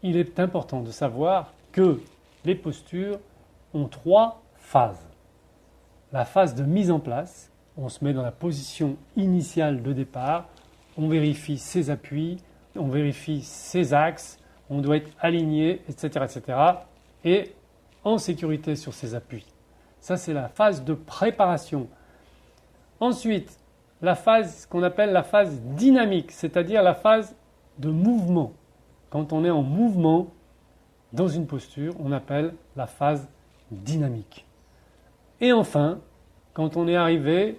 il est important de savoir que les postures ont 3 phases. La phase de mise en place, on se met dans la position initiale de départ, on vérifie ses appuis, on vérifie ses axes, on doit être aligné, etc., etc. et en sécurité sur ses appuis. Ça, c'est la phase de préparation. Ensuite, la phase qu'on appelle la phase dynamique, c'est-à-dire la phase de mouvement. Quand on est en mouvement dans une posture, on appelle la phase dynamique. Et enfin, quand on est arrivé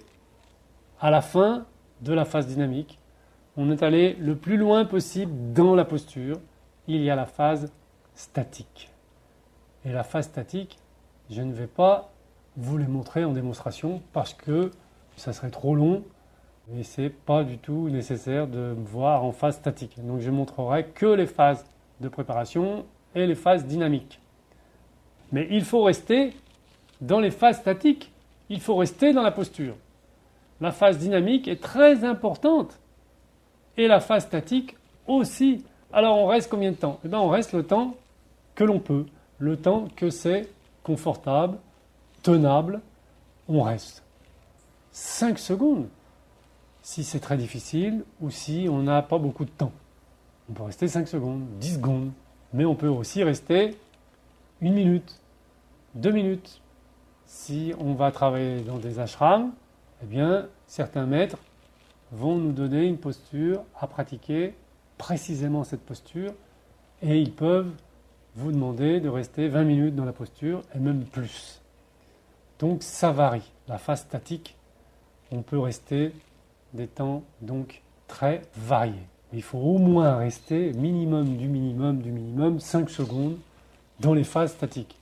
à la fin de la phase dynamique, on est allé le plus loin possible dans la posture, il y a la phase statique. Et la phase statique, je ne vais pas vous les montrer en démonstration parce que ça serait trop long et ce n'est pas du tout nécessaire de me voir en phase statique. Donc je montrerai que les phases de préparation et les phases dynamiques. Mais il faut rester dans les phases statiques, il faut rester dans la posture. La phase dynamique est très importante et la phase statique aussi. Alors on reste combien de temps? On reste le temps que l'on peut, le temps que c'est confortable, tenable, on reste. 5 secondes, si c'est très difficile ou si on n'a pas beaucoup de temps. On peut rester 5 secondes, 10 secondes, mais on peut aussi rester 1 minute, 2 minutes. Si on va travailler dans des ashrams, eh bien, certains maîtres vont nous donner une posture à pratiquer, précisément cette posture, et ils peuvent vous demander de rester 20 minutes dans la posture, et même plus. Donc ça varie. La phase statique, on peut rester des temps donc très variés. Il faut au moins rester minimum du minimum 5 secondes dans les phases statiques.